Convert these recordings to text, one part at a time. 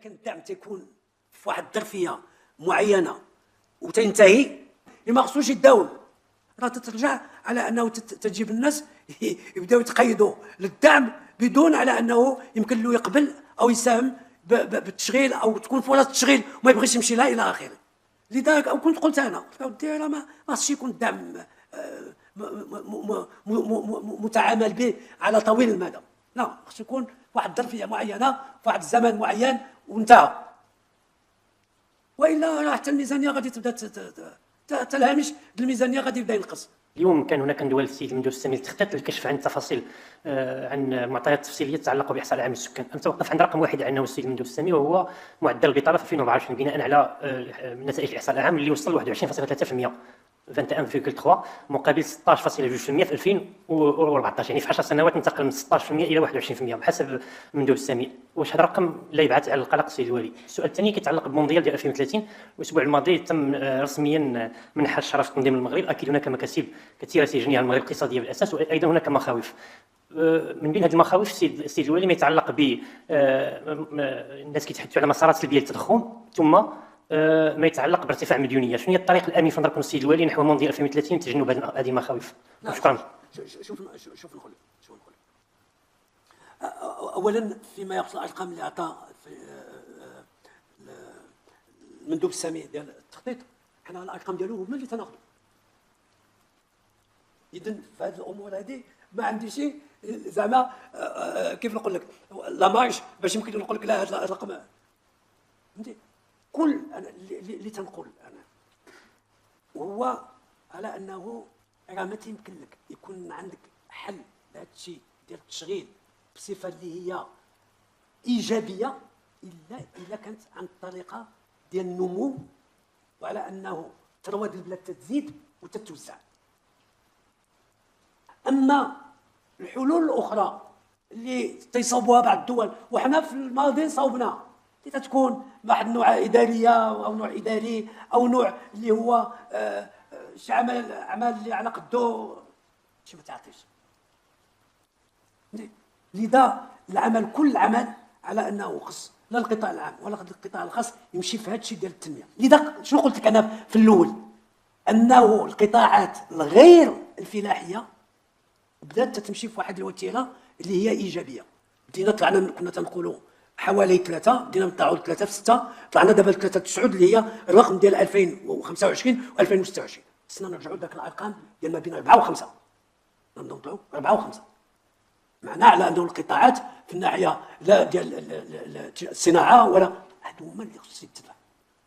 كان الدعم تيكون في واحد الظرفيه معينه وتنتهي ما خصوش يداوم، راه تترجع على انه تجيب الناس يبداو يتقيدوا للدعم بدون على انه يمكن له يقبل او يساهم بالتشغيل او تكون فرص تشغيل وما يبغيش يمشي لها الى اخره. لذلك او كنت قلت انا ودي راه ما خصش يكون الدعم متعامل به على طويل المدى، لا خص يكون واحد ظرفيه معينه في واحد الزمن معين وانتهى، والا راه حتى الميزانيه غادي تبدا الهامش الميزانيه غادي يبدا ينقص. اليوم كان هناك ندوه للسيد المندوب السامي للتخطيط للكشف عن التفاصيل عن معطيات تفصيليه تتعلق باحصاء العام للسكان. نتوقف عند رقم واحد عنه السيد المندوب السامي، وهو معدل البطاله في 2024 بناء على نتائج الاحصاء العام اللي وصل ل 21.3%، 21.3 مقابل 16.2% في 2014، يعني في 10 سنوات انتقل من 16% الى 21% بحسب المندوب السامي. واش هذا الرقم لا يبعث على القلق السيد الوالي؟ السؤال الثاني كيتعلق بالمونديال ديال 2030. الاسبوع الماضي تم رسميا منح الشرف تنظيم المغرب. اكيد هناك مكاسب كثيره تجنيها المغرب اقتصاديه بالاساس، وايضا هناك مخاوف. من بين هذه المخاوف السيد الوالي ما يتعلق ب الناس كيتحدثوا على مسارات سلبيه للتضخم، ثم ما يتعلق بارتفاع المديونيه. شنو هي الطريق الامن في نظركم السيد الوالي نحو مونديال 2030 لتجنب هذه المخاوف؟ شكرا. شوف نقول اولا فيما يخص الارقام اللي عطى المندوب السامي ديال التخطيط، حنا الارقام ديالو هما اللي تناخذوا. اذا في هذه الامور هذه ما عندي شيء زعما كيف نقول لك لا مارج باش يمكن نقول لك لا هذا الرقم فهمتي. كل اللي تنقول انا وهو على انه راه ما تيمكن لك يكون عندك حل لهذا الشيء ديال التشغيل بصفه اللي هي ايجابيه الا كانت عن الطريقه ديال النمو، وعلى انه ثروه البلاد تتزيد وتتوسع. اما الحلول الاخرى اللي تيصوبوها بعض الدول وحنا في الماضي صوبنا، اللي تكون واحد نوع اداريه او نوع اداري او نوع اللي هو شي اعمال اللي على قدو شي ما تعطيش. لذا العمل كل عمل على انه خص لا القطاع العام ولا القطاع الخاص يمشي في هذا الشيء ديال التنميه. لذا شنو قلت لك انا في الاول؟ انه القطاعات الغير الفلاحيه بدات تمشي في واحد الوتيره اللي هي ايجابيه. بدينا طلعنا كنا تنقولوا حوالي 3، بدينا نطلعوا 3 في 6، طلعنا دابا 3 9 اللي هي الرقم ديال 2025 و2026. خصنا نرجعوا لذاك الارقام ديال ما بين 4 و5، نطلعوا 4 و5. معناه على انه القطاعات في الناحيه لا ديال الصناعه ولا هادو هما اللي خصهم يتبعوا.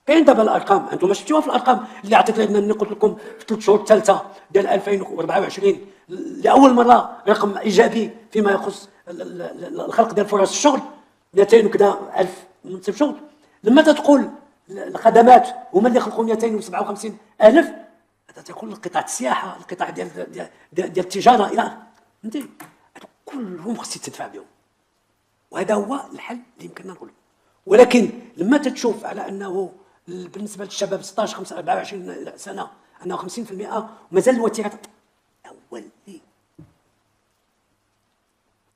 كاين دابا الارقام انتم شفتوها في الارقام اللي عطيت لنا، اللي قلت لكم في 3 شهور الثالثه ديال 2024 لاول مره رقم ايجابي فيما يخص الخلق ديال فرص الشغل، 200 وكذا الف منصب شغل. لما تقول الخدمات هما اللي خلقوا 257 الف، هذا تيكون القطاع السياحه، القطاع ديال التجاره الى فهمتي، كلهم خص يتدفع بهم، وهذا هو الحل اللي يمكننا نقوله. ولكن لما تتشوف على انه بالنسبه للشباب 16 5 24 سنه انه 50% ومازال الوتيره اول لي.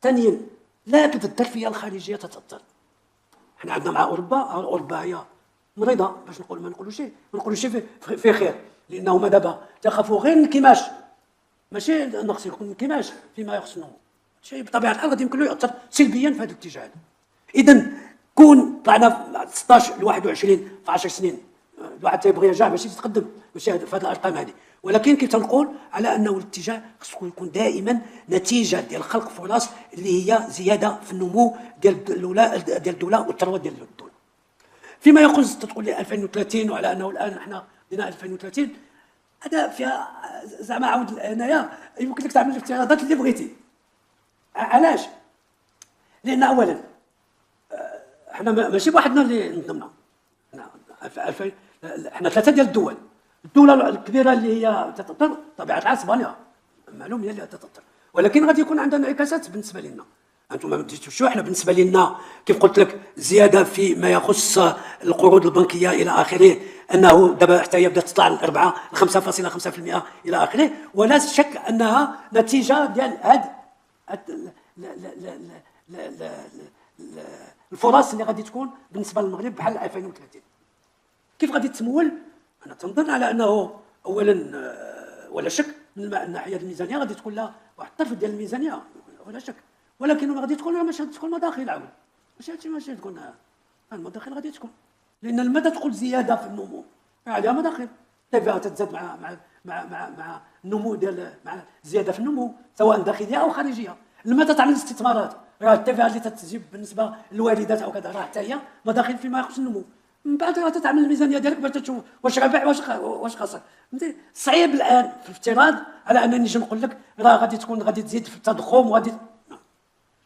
ثانيا لا الظرفيه الخارجيه تتاثر. احنا عندنا مع اوروبا هي مريضه باش نقول ما نقولوا شيء في خير، لانه دابا تخافوا غير الانكماش، ماشي نقص يكون انكماش فيما يخص النمو. شيء بطبيعه الحال غادي يمكن له ياثر سلبيا في هذا الاتجاه. اذا كون طلعنا 16 ل 21 في 10 سنين، الواحد تيبغي يرجع باش يتقدم ماشي في هذه الارقام هذه، ولكن كيف تنقول على انه الاتجاه خصو يكون دائما نتيجه ديال خلق فرص اللي هي زياده في النمو ديال الدوله والثروه ديال الدوله. فيما يخص تقول لي 2030 وعلى انه الان احنا بدينا 2030، هذا فيها زعما عاود هنايا يمكن لك تعمل الافتراضات اللي بغيتي. علاش؟ لان اولا احنا ماشي بوحدنا اللي نظمنا، احنا 3 ديال الدوله الكبيره اللي هي تتطر طبيعه الحال اسبانيا معلوم هي اللي تتطر، ولكن غادي يكون عندنا انعكاسات بالنسبه لنا. انتم ما بديتوش احنا بالنسبه لنا كيف قلت لك زياده في ما يخص القروض البنكيه الى اخره، انه دابا حتى هي بدات تطلع ل 4 5.5% الى اخره، ولا شك انها نتيجه ديال هذا الفرص اللي غادي تكون بالنسبه للمغرب بحال 2030. كيف غادي تمول؟ انا تنظن على انه اولا ولا شك من الناحيه الميزانيه غادي تكون لها واحد الطرف ديال الميزانيه ولا شك، ولكن ما غادي تكون ماشي تكون مداخل عاود، ماشي تكون المداخل غادي تكون، لان لما تدخل زياده في النمو عليها مداخل. التي تتزاد مع النمو ديال مع زياده في النمو سواء داخليه او خارجيه. لما تعمل استثمارات راه التي اللي تتجيب بالنسبه للواردات او كذا راه حتى هي مداخل فيما يخص النمو. من بعد راه تعمل الميزانيه ديالك باش تشوف واش رابح واش خسر. صعيب الان في الافتراض على انني نجي نقول لك راه غادي تزيد في التضخم وغادي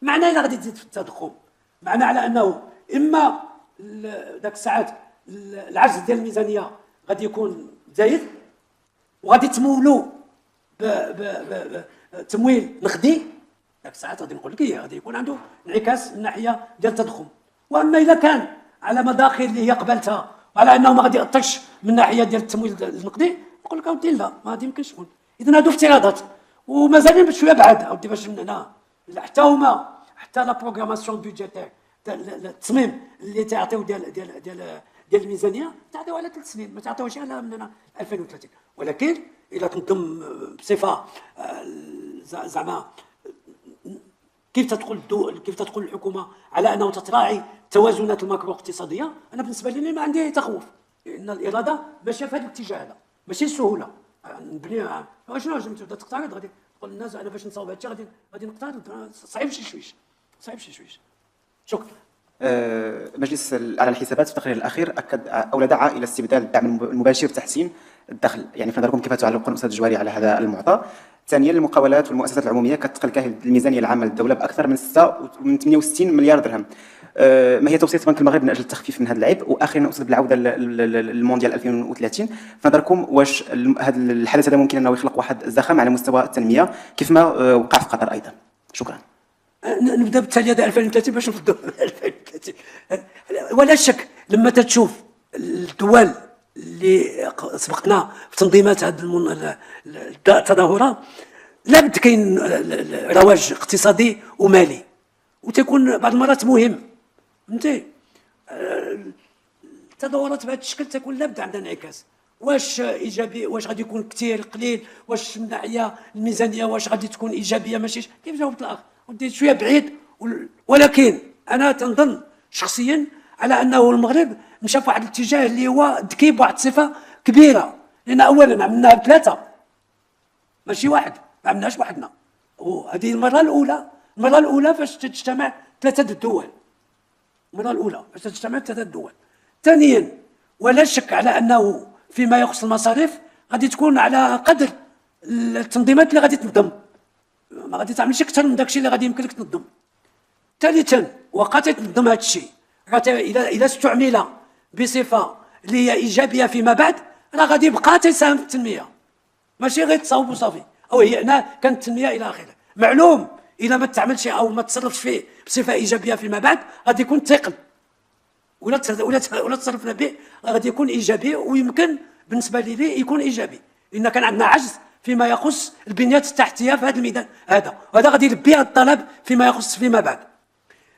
معناه الا غادي تزيد في التضخم معناه على انه اما ذاك الساعات العجز ديال الميزانيه غادي يكون زايد وغادي تمولوا بتمويل نقدي، ذاك الساعات غادي نقول لك غادي يكون عنده انعكاس من الناحيه ديال التضخم. واما اذا كان على مداخل اللي هي قبلتها وعلى انه ما غادي يأطش من الناحيه ديال التمويل النقدي، نقول لك اودي لا ما غادي يمكنش تكون. اذا هادو افتراضات ومازالين بشويه بعاد اودي باش من هنا حتى هما حتى لا بروغراماسيون بيدجيتير التصميم اللي تعطيو ديال الميزانيه تعطيو على 3 سنين، ما تعطيوش على من هنا 2030. ولكن اذا تنظم بصفه زعما كيف تدخل الحكومه على انه تتراعي التوازنات الماكرو اقتصاديه، انا بالنسبه لي ما عندي تخوف، لان الاراده ماشيه في هذا الاتجاه هذا، ماشي سهوله نبني. شنو تبدا تقترض غادي تقول للناس انا باش نصاوب هادشي غادي نقترض، صعيب شي شويش. شكرا. مجلس على الحسابات في التقرير الاخير اكد او دعا الى استبدال الدعم المباشر وتحسين الدخل، يعني في نظركم كيف تعلقون استاذ الجواري على هذا المعطى؟ ثانيا المقاولات والمؤسسات العموميه كتثقل كاهل الميزانيه العامه للدوله باكثر من 68 مليار درهم. ما هي توصيه بنك المغرب من اجل التخفيف من هذا العبء؟ واخيرا اقصد بالعوده للمونديال 2030، في نظركم واش هذا الحدث هذا ممكن انه يخلق واحد الزخم على مستوى التنميه كيف ما وقع في قطر ايضا؟ شكرا. نبدا بالتالي هذا 2030 باش نفضوا 2030. ولا شك لما تشوف الدول اللي سبقنا في تنظيمات هذه التظاهرات لابد كاين رواج اقتصادي ومالي وتكون بعض المرات مهم. فهمتي التظاهرات بهذا الشكل تكون لابد عندها انعكاس، واش ايجابي واش غادي يكون كثير قليل، واش من ناحيه الميزانيه واش غادي تكون ايجابيه ماشي كيف جاوبت الاخ وديت شويه بعيد. ولكن انا تنظن شخصيا على انه المغرب مشى في واحد الاتجاه اللي هو ذكي بواحد الصفه كبيره، لان اولا عملناها ب3 ماشي واحد، ما عملناش بوحدنا، وهذه المره الاولى فاش تجتمع 3 الدول، المره الاولى فاش تجتمع 3 الدول. ثانيا ولا شك على انه فيما يخص المصاريف غادي تكون على قدر التنظيمات اللي غادي تنظم، ما غادي تعملش اكثر من داكشي اللي غادي يمكن لك تنظم. ثالثا وقت تنظم هذا الشيء اذا استعمل بصفه اللي هي ايجابيه فيما بعد راه غادي يبقى تيساهم في التنميه، ماشي غير تصاوب وصافي او هي هنا كانت التنميه الى اخره. معلوم اذا ما تعملش او ما تصرفش فيه بصفه ايجابيه فيما بعد غادي يكون ثقل، ولا تصرفنا به غادي يكون ايجابي، ويمكن بالنسبه لي يكون ايجابي لان كان عندنا عجز فيما يخص البنيات التحتيه في هذا الميدان هذا، وهذا غادي يلبي الطلب فيما يخص فيما بعد.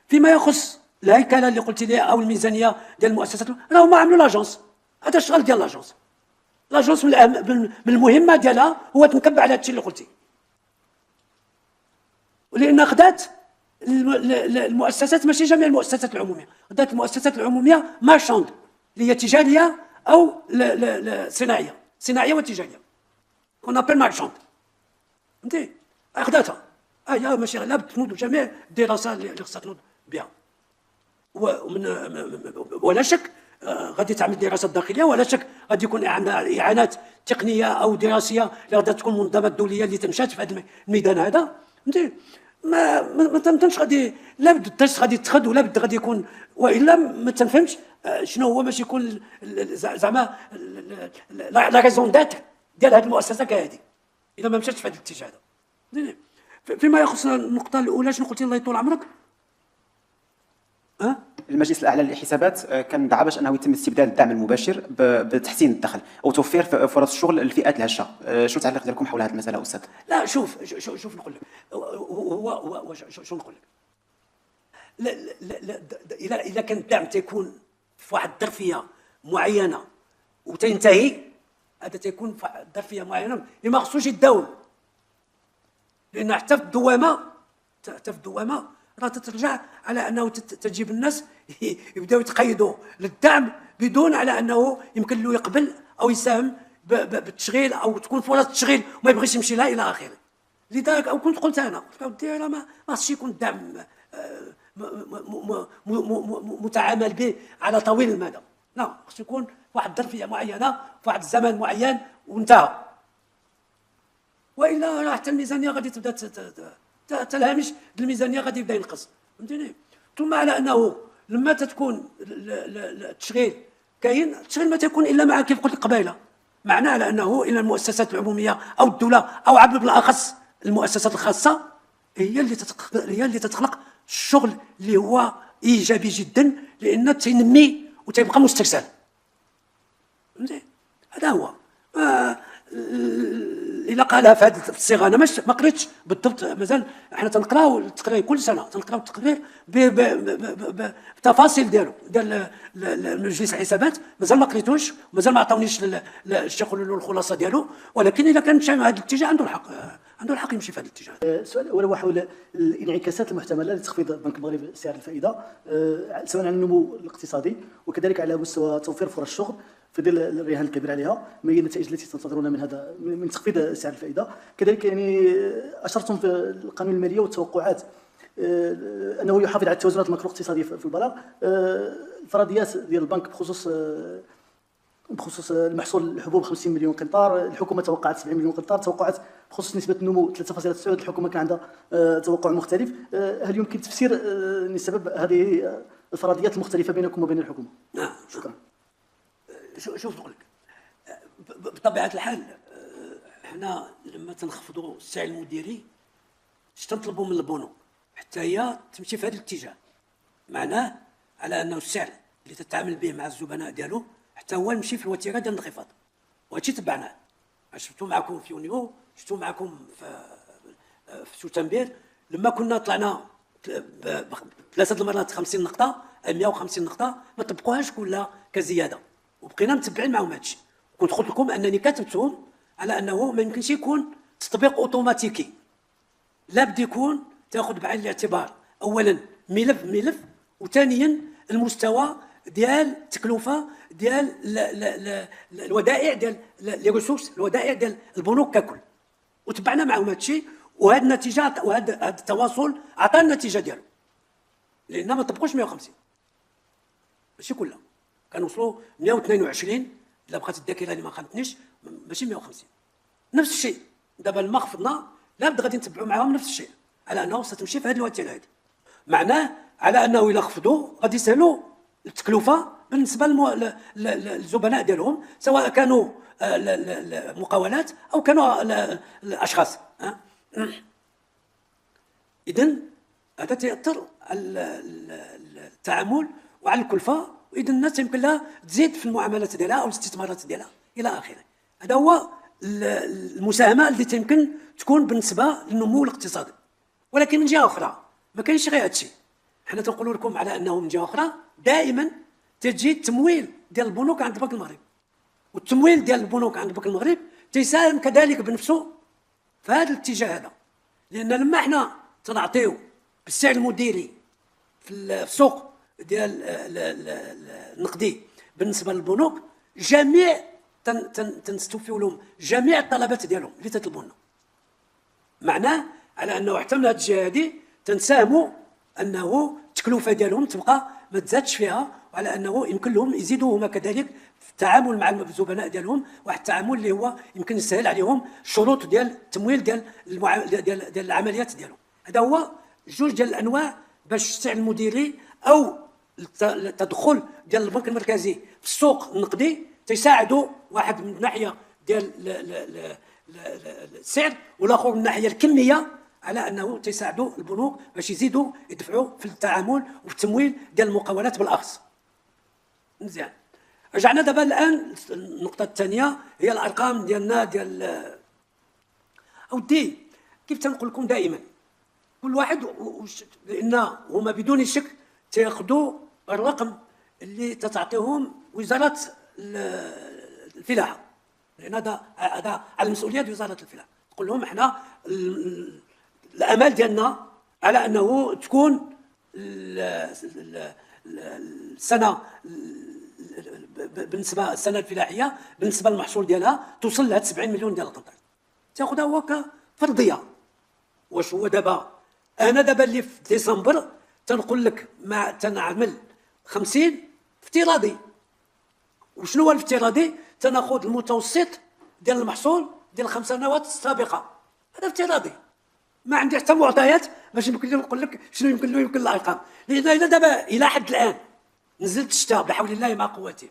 فيما يخص الهيكله اللي قلت لي او الميزانيه ديال المؤسسات راه هما عملوا لاجونس، هذا الشغل ديال لاجونس من المهمه ديالها هو تنكب على هادشي اللي قلتي، ولان خدات المؤسسات ماشي جميع المؤسسات العموميه، خدات المؤسسات العموميه مارشاند اللي هي تجاريه او صناعيه وتجاريه كون ابل مارشاند. فهمتي خداتها هي ماشي لابد تنوض جميع الدراسات اللي خصها تنوض بها، ولا شك غادي تعمل دراسات داخليه، ولا شك غادي يكون عندها اعانات تقنيه او دراسيه اللي غادي تكون منظمات دوليه اللي تمشات في هذا الميدان هذا. فهمتي ما تنظنش غادي لابد التست غادي يتخذ ولابد غادي يكون، والا ما تنفهمش شنو هو باش يكون زعما لا ريزون داتر ديال هذه المؤسسه كهذه اذا ما مشاتش في هذا الاتجاه هذا. فيما يخص النقطه الاولى شنو قلتي الله يطول عمرك؟ المجلس الاعلى للحسابات كان دعا باش انه يتم استبدال الدعم المباشر بتحسين الدخل او توفير فرص الشغل للفئات الهشه. شو التعليق ديالكم حول هذه المساله استاذ؟ لا شوف نقول لك هو شو نقول لك، لا لا لا اذا كان الدعم تيكون في واحد الظرفيه معينه وتنتهي، هذا تيكون في واحد الظرفيه معينه اللي ما خصوش يتداول، لان حتى في الدوامه راه تترجع على انه تجيب الناس يبداو يتقيدوا للدعم بدون على انه يمكن له يقبل او يساهم بالتشغيل او تكون فرص تشغيل وما يبغيش يمشي لها الى اخره. لذلك او كنت قلت انا ودي راه ما خصش يكون الدعم متعامل به على طويل المدى، لا خص يكون واحد ظرفيه معينه في واحد الزمن معين وانتهى، والا راه حتى الميزانيه غادي تبدا الهامش الميزانيه غادي يبدا ينقص، فهمتيني. ثم على انه لما تكون التشغيل كاين، التشغيل ما تكون الا مع كيف قلت لك قبيله، معناه على انه الى المؤسسات العموميه او الدوله او عبر بالاخص المؤسسات الخاصه هي اللي تتخلق الشغل اللي هو ايجابي جدا، لان تنمي وتبقى مسترسل، فهمتي. هذا هو الى قالها في هذه الصيغه. انا ما قريتش بالضبط، مازال احنا تنقراو التقرير كل سنه، تنقراو التقرير بتفاصيل ديال مجلس الحسابات، مازال ما قريتوش، مازال ما عطاونيش الشيخ الخلاصه ديالو، ولكن اذا كان مشى مع هذا الاتجاه عنده الحق يمشي في هذا الاتجاه. السؤال الاول هو حول الانعكاسات المحتمله لتخفيض البنك المغربي سعر الفائده، سواء على النمو الاقتصادي وكذلك على مستوى توفير فرص الشغل في ظل الرهان الكبير عليها. ما هي النتائج التي تنتظرون من تخفيض سعر الفائده؟ كذلك يعني اشرتم في القانون الماليه والتوقعات انه يحافظ على التوازنات الماكرو اقتصاديه في البلاغ. الفرضيات ديال البنك بخصوص المحصول الحبوب 50 مليون قنطار، الحكومه توقعت 70 مليون قنطار، توقعات بخصوص نسبه النمو 3.9 الحكومه كان عندها توقع مختلف. هل يمكن تفسير سبب هذه الفرضيات المختلفه بينكم وبين الحكومه؟ نعم. شكرا. شوف نقول لك، بطبيعه الحال احنا لما تنخفضوا السعر المديري تنطلبوا من البنوك حتى هي تمشي في هذا الاتجاه، معناه على انه السعر اللي تتعامل به مع الزبناء ديالو حتى هو يمشي في الوتيره ديال الانخفاض، وهادشي تبعناه. شفتوا معكم في يونيو، شفتوا معكم في سبتمبر، لما كنا طلعنا ثلاثه المرات 50 نقطه 150 نقطه ما طبقوهاش كلها كزياده، وبقينا متبعين معهم هادشي. كنت قلت لكم انني كاتبتهم على انه ما يمكنش يكون تطبيق اوتوماتيكي، لابد يكون تاخذ بعين الاعتبار اولا ملف وثانيا المستوى ديال التكلفه ديال الودائع ديال لي ريسورس، الودائع ديال البنوك ككل، وتبعنا معهم هذا الشيء، وهذه النتيجه وهذا التواصل عطى النتيجه ديالو، لان ما طبقوش 150 ماشي كلها، كانوا وصلوا 122 الا بقات الذاكره اللي ما خانتنيش، ماشي 150. نفس الشيء دابا لما خفضنا لابد غادي نتبعوا معاهم نفس الشيء على انه ستمشي في هذه الوتيره هذه، معناه على انه الا خفضوا غادي يسهلوا التكلفه بالنسبه للزبناء ديالهم، سواء كانوا مقاولات او كانوا الاشخاص. اذن هذا تاثر على التعامل وعلى الكلفه، واذا الناس يمكن لها تزيد في المعاملات ديالها او الاستثمارات ديالها الى اخره. هذا هو المساهمه اللي يمكن تكون بالنسبه للنمو الاقتصادي. ولكن من جهه اخرى ما كاينش غير هذا الشيء، حنا تنقولوا لكم على انه من جهه اخرى دائما تجي التمويل ديال البنوك عند البنك المغربي، والتمويل ديال البنوك عند البنك المغرب تيساهم كذلك بنفسه في هذا الاتجاه هذا، لان لما احنا تنعطيو بالسعر المديري في السوق ديال النقدي بالنسبه للبنوك، جميع تنستوفيو لهم جميع الطلبات ديالهم اللي تطلبوا لنا، معناه على انه حتى من هذه الجهه هذه تنساهموا انه التكلفه ديالهم تبقى ما تزادش فيها، وعلى انه يمكن لهم يزيدوا هما كذلك في التعامل مع الزبناء ديالهم، واحد التعامل اللي هو يمكن يسهل عليهم الشروط ديال التمويل ديال العمليات ديالهم. هذا هو جوج ديال الانواع باش السعر المديري او التدخل ديال البنك المركزي في السوق النقدي تيساعدوا، واحد من الناحيه ديال السعر والاخر من الناحيه الكميه، على انه تيساعدوا البنوك باش يزيدوا يدفعوا في التعامل وفي التمويل ديال المقاولات بالاخص. مزيان، رجعنا دابا الان النقطه الثانيه هي الارقام ديالنا ديال اودي. كيف تنقول لكم دائما كل واحد لان هما بدون شك تاخذوا الرقم اللي تتعطيهم وزاره الفلاحه، لان هذا على المسؤوليه ديال وزاره الفلاحه. تقول لهم احنا الامل ديالنا على انه تكون السنه بالنسبه للسنه الفلاحيه بالنسبه للمحصول ديالها توصل لهاد 70 مليون ديال القنطار، تاخذها هو كفرضيه. واش هو دابا انا دابا اللي في ديسمبر تنقول لك ما تنعمل 50 افتراضي، وشنو هو الافتراضي؟ تناخذ المتوسط ديال المحصول ديال 5 سنوات السابقه، هذا افتراضي. ما عندي حتى معطيات باش يمكن لي نقول لك شنو يمكن له يمكن الارقام، لان الا دابا الى حد الان نزلت الشتاء بحول الله مع قوته،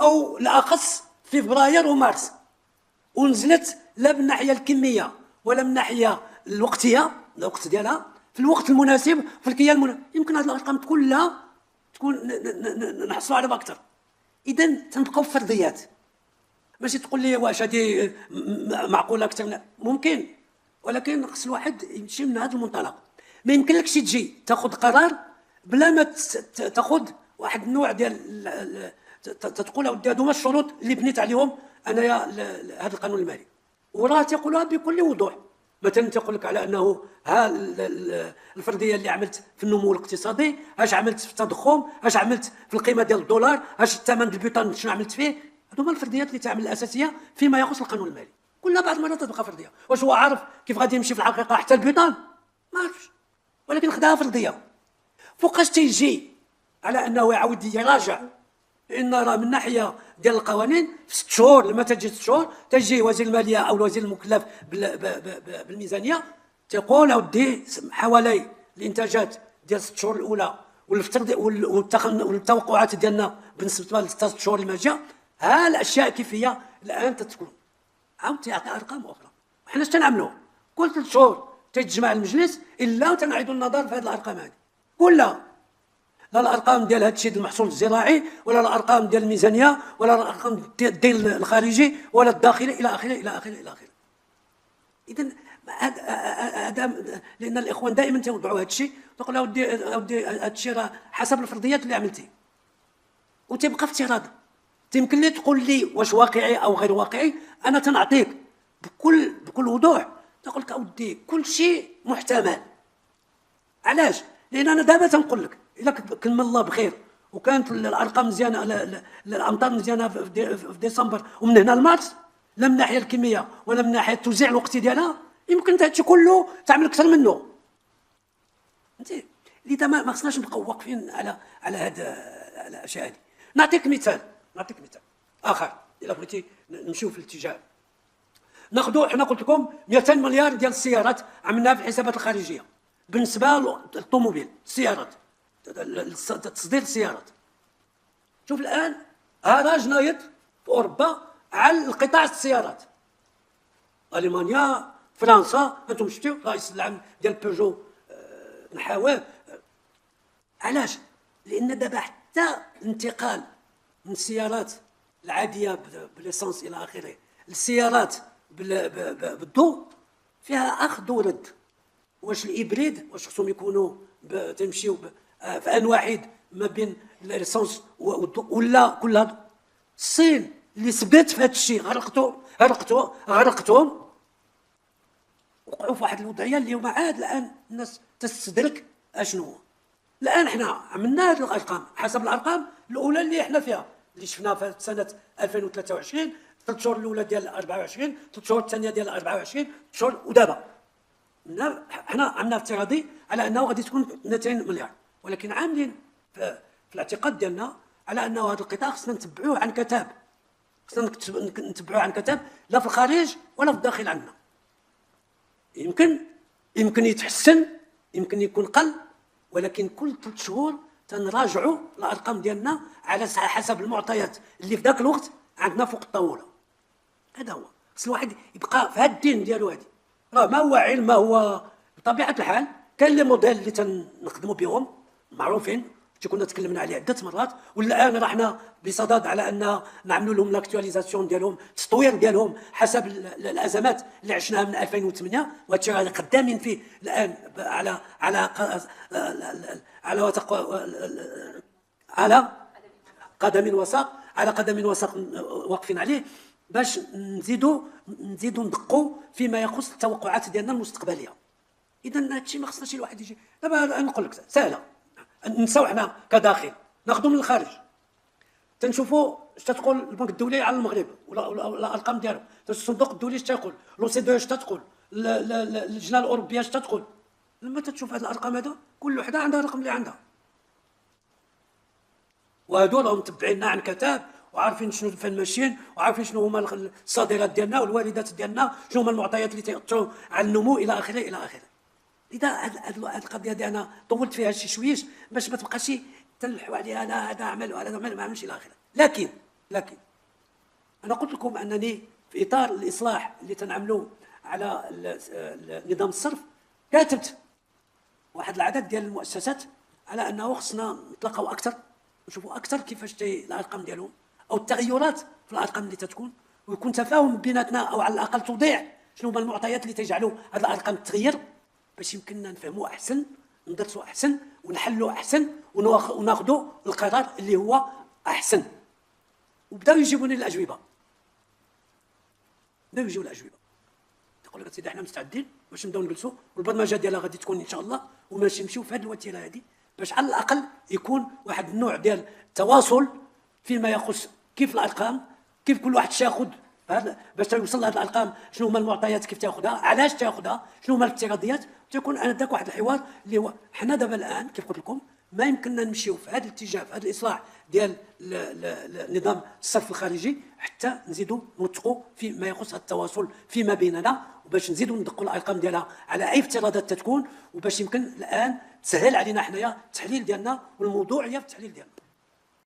او الاخص في فبراير ومارس، ونزلت لا من الناحيه الكميه ولا من الناحيه الوقتيه، الوقت ديالها في الوقت المناسب في الكيان المناسب، يمكن هذه الارقام كلها تكون نحصلوا على اكثر. اذا تنبقاو في فرضيات، ماشي تقول لي واش هذه معقوله اكثر، ممكن، ولكن خص الواحد يمشي من هذا المنطلق. ما يمكنلكش تجي تاخذ قرار بلا ما تاخذ واحد النوع ديال تقول اودي هذوما الشروط اللي بنيت عليهم انايا هذا القانون المالي، وراه تيقولوها بكل وضوح. مثلا تيقول لك على انه ها الفرضيه اللي عملت في النمو الاقتصادي، اش عملت في التضخم، اش عملت في القيمه ديال الدولار، اش الثمن البيطان شنو عملت فيه، هذوما الفرضيات اللي تعمل الاساسيه فيما يخص القانون المالي. كلها بعض المرات تبقى فرضيه. واش هو عارف كيف غادي يمشي في الحقيقه حتى البيطان؟ ما عرفش، ولكن خداها فرضيه. فوقاش تيجي على انه يعاود يراجع، لان راه من ناحيه ديال القوانين في 6 شهور، لما تجي 6 شهور تجي وزير الماليه او الوزير المكلف بالميزانيه تيقول اودي حوالي الانتاجات ديال 6 شهور الاولى والتوقعات ديالنا بالنسبه ل6 شهور الماجيه، ها الاشياء كيف هي الان تتكون. عاود تيعطي ارقام اخرى. حنا اش تنعملوا؟ كل 3 شهور تيتجمع المجلس الا تنعيدوا النظر في هذه الارقام هذه كلها، لا الارقام ديال هذا الشيء المحصول الزراعي، ولا الارقام ديال الميزانيه، ولا الارقام ديال الخارجي، ولا الداخلي، الى اخره الى اخره الى اخره. اذا هذا لان الاخوان دائما تيوضعوا هذا الشيء، تقول اودي هذا الشيء راه حسب الفرضيات اللي عملتي، وتبقى افتراض. يمكن لي تقول لي واش واقعي او غير واقعي، انا تنعطيك بكل وضوح، تقول لك اودي كل شيء محتمل. علاش؟ لان انا دابا تنقول لك الا كمل الله بخير وكانت الارقام مزيانه، الامطار مزيانه في ديسمبر ومن هنا لمارس، لا من الناحيه الكميه ولا من ناحيه التوزيع الوقتي ديالها، يمكن هذا الشيء كله تعمل اكثر منه. فهمتي؟ لذا ما خصناش نبقاو واقفين على هذا الاشياء هذه. نعطيك مثال اخر الا بغيتي نمشيو في الاتجاه. ناخذوا، حنا قلت لكم 200 مليار ديال السيارات عملناها في الحسابات الخارجيه بالنسبه للطوموبيل، السيارات، تصدير السيارات. شوف الان راج نايض في اوروبا على القطاع السيارات، المانيا، فرنسا، انتم شفتوا رئيس العام ديال بيجو نحاوه. علاش؟ لان دابا حتى الانتقال من السيارات العاديه بالاسانس الى اخره للسيارات بالضوء فيها اخذ ورد. واش الابريد واش خصهم يكونوا تمشيو في ان واحد ما بين الاسانس والضوء، ولا كل هذا؟ الصين اللي سبت في هذا الشيء غرقتهم، وقعوا في واحد الوضعيه اللي هما عاد الان الناس تستدرك اشنو هو. الان حنا عملنا هذه الارقام حسب الارقام الاولى اللي احنا فيها، اللي شفناها في سنه 2023، 3 شهور الاولى ديال 24، 3 شهور الثانيه ديال 24، 3 شهور ودابا. حنا عملنا افتراضي على انه غادي تكون 200 مليار، ولكن عاملين في الاعتقاد ديالنا على انه هذا القطاع خصنا نتبعوه عن كتاب، خصنا نتبعوه عن كتاب، لا في الخارج ولا في الداخل عندنا. يمكن يتحسن، يمكن يكون قل، ولكن كل 3 شهور تنراجعوا الارقام ديالنا على حسب المعطيات اللي في ذاك الوقت عندنا فوق الطاوله. هذا هو خص الواحد يبقى في هذا الدين ديالو. هذه راه ما هو علم، ما هو بطبيعه الحال. كاين لي موديل اللي تنخدموا بهم معروفين، كنا تكلمنا عليه عده مرات، والان راه حنا بصدد على ان نعملوا لهم لاكتواليزاسيون ديالهم، التطوير ديالهم حسب الازمات اللي عشناها من 2008، وهادشي راه قدامين فيه الان على قدم وساق، على قدم وساق واقفين عليه، باش نزيدوا ندقوا فيما يخص التوقعات ديالنا المستقبليه. اذا هادشي ما خصناش الواحد يجي دابا نقول لك سهله، نساو حنا كداخل ناخذوا من الخارج، تنشوفوا اش تقول البنك الدولي على المغرب ولا الارقام ديالو، الصندوق الدولي اش تقول، لو سي دو اش تقول، اللجنه الاوروبيه اش تقول. لما تشوف هذه الارقام هذا كل وحده عندها الرقم اللي عندها، وهذول راهم متبعيننا عن كتاب وعارفين شنو فين ماشيين، وعارفين شنو هما الصادرات ديالنا والواردات ديالنا، شنو هما المعطيات اللي تاثروا على النمو الى اخره الى اخره. اذا هذه القضيه دي انا طولت فيها شي شويش باش ما تبقاش تلحوا عليها لا هذا عمل وهذا ما عملش الى اخره. لكن انا قلت لكم انني في اطار الاصلاح اللي تنعملوا على نظام الصرف كاتبت واحد العدد ديال المؤسسات على انه خصنا نتلاقاو اكثر، نشوفوا اكثر كيفاش الارقام ديالهم او التغيرات في الارقام اللي تتكون، ويكون تفاهم بيناتنا او على الاقل توضيح شنو هما المعطيات اللي تجعلوا هذه الارقام تتغير، باش يمكننا نفهموا احسن، ندرسوا احسن، ونحلوا احسن، وناخذوا القرار اللي هو احسن. وبداو يجيبوني الاجوبه، بداو يجيو الاجوبه، تقول لك سيدي احنا مستعدين باش نبداو نجلسوا، والبرمجه ديالها غادي تكون ان شاء الله، وماشي نمشيو في هذه الوتيره هذه باش على الاقل يكون واحد النوع ديال التواصل فيما يخص كيف الارقام، كيف كل واحد ياخذ باش توصل لهذه الارقام، شنو هما المعطيات كيف تاخذها، علاش تاخذها، شنو هما الافتراضيات، تكون عندك واحد الحوار اللي هو حنا دابا الان كيف قلت لكم ما يمكننا نمشيو في هذا الاتجاه، في هذا الاصلاح ديال نظام الصرف الخارجي حتى نزيدوا نوثقوا فيما يخص التواصل فيما بيننا، وباش نزيدوا ندقوا الارقام ديالها على اي افتراضات تتكون، وباش يمكن الان تسهل علينا حنايا التحليل ديالنا والموضوعيه في التحليل ديالنا.